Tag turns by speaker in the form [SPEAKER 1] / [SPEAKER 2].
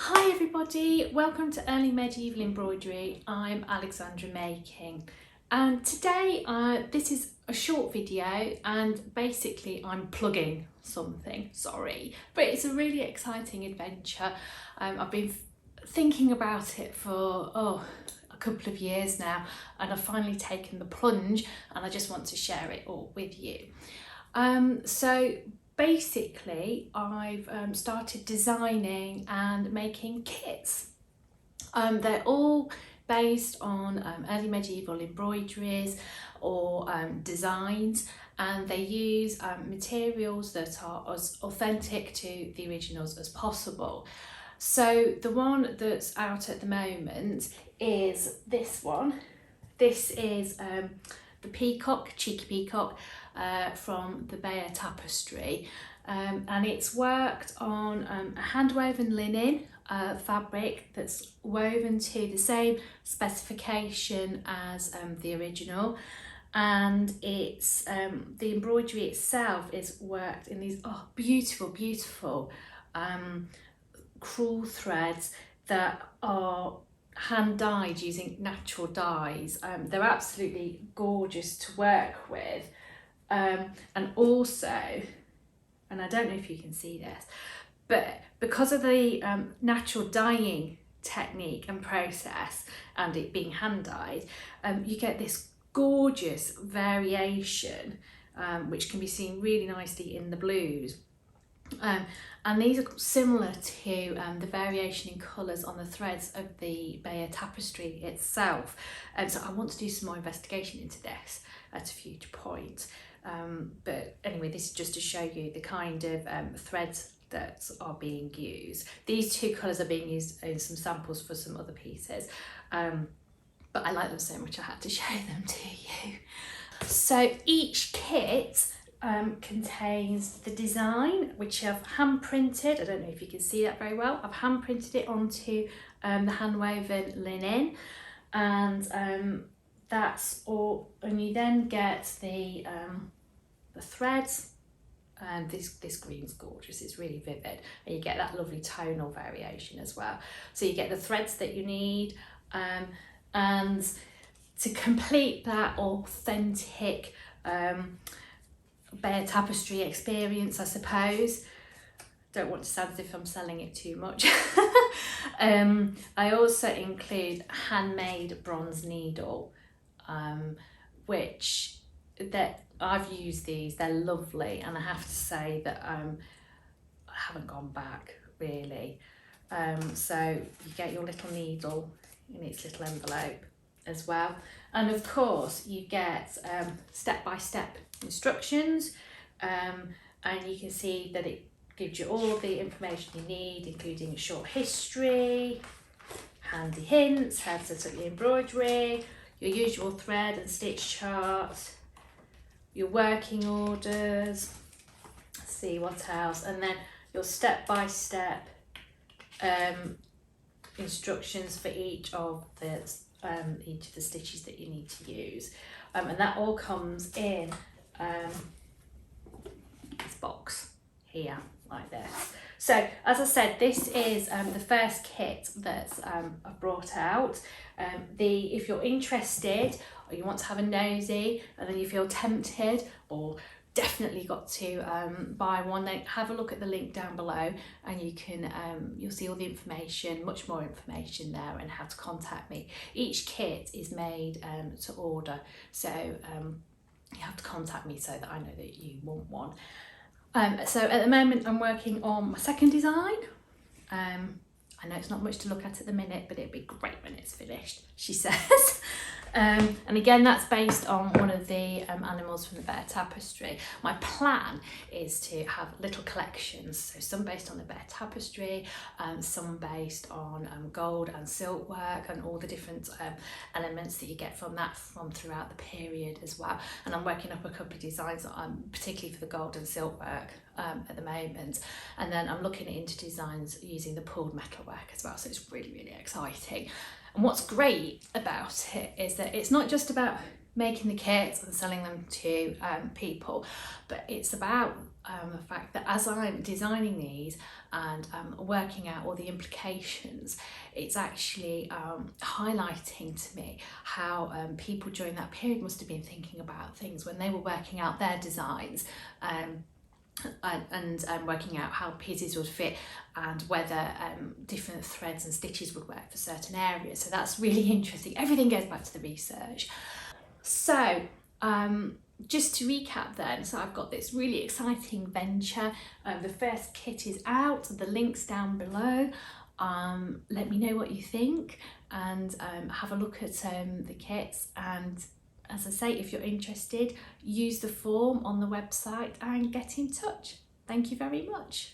[SPEAKER 1] Hi everybody, welcome to Early Medieval Embroidery. I'm Alexandra Makin, and today this is a short video, and basically I'm plugging something, sorry, but it's a really exciting adventure. I've been thinking about it for a couple of years now, and I've finally taken the plunge, and I just want to share it all with you. So basically I've started designing and making kits. They're all based on early medieval embroideries or designs, and they use materials that are as authentic to the originals as possible. So the one that's out at the moment is this one. This is the peacock, cheeky peacock, from the Bayeux Tapestry, and it's worked on a hand-woven linen fabric that's woven to the same specification as the original, and it's the embroidery itself is worked in these beautiful crewel threads that are hand dyed using natural dyes. They're absolutely gorgeous to work with, and also, and I don't know if you can see this, but because of the natural dyeing technique and process and it being hand dyed, you get this gorgeous variation, which can be seen really nicely in the blues. And these are similar to the variation in colours on the threads of the Bayeux Tapestry itself. So I want to do some more investigation into this at a future point. But anyway, this is just to show you the kind of threads that are being used. These two colours are being used in some samples for some other pieces, but I like them so much I had to show them to you. So each kit contains the design, which I've hand printed. I don't know if you can see that very well. I've hand printed it onto the hand woven linen, and that's all. And you then get the threads, and this green's gorgeous, it's really vivid, and you get that lovely tonal variation as well. So you get the threads that you need, and to complete that authentic Bayeux Tapestry experience, I suppose. Don't want to sound as if I'm selling it too much. I also include handmade bronze needle, which that I've used these. They're lovely, and I have to say that I haven't gone back really. So you get your little needle in its little envelope as well, and of course you get step-by-step instructions, and you can see that it gives you all the information you need, including a short history, handy hints, how to set up your embroidery, your usual thread and stitch charts, your working orders, let's see what else, and then your step-by-step instructions for each of the stitches that you need to use, and that all comes in this box here like this. So as I said, this is the first kit that I've brought out. If you're interested, or you want to have a nosy, and then you feel tempted or definitely got to buy one, then have a look at the link down below, and you can you'll see all the information, much more information there, and how to contact me. Each kit is made to order, so you have to contact me so that I know that you want one. So at the moment I'm working on my second design. I know it's not much to look at the minute, but it'll be great when it's finished, she says. And again, that's based on one of the animals from the Bayeux Tapestry. My plan is to have little collections, so some based on the Bayeux Tapestry, some based on gold and silk work, and all the different elements that you get from that from throughout the period as well. And I'm working up a couple of designs, particularly for the gold and silk work at the moment, and then I'm looking into designs using the pulled metal work as well, so it's really exciting. And what's great about it is that it's not just about making the kits and selling them to people, but it's about the fact that as I'm designing these and working out all the implications, it's actually highlighting to me how people during that period must have been thinking about things when they were working out their designs, and working out how pieces would fit and whether different threads and stitches would work for certain areas. So that's really interesting. Everything goes back to the research. So just to recap then, so I've got this really exciting venture. The first kit is out, the link's down below. Let me know what you think, and have a look at the kits, and as I say, if you're interested, use the form on the website and get in touch. Thank you very much.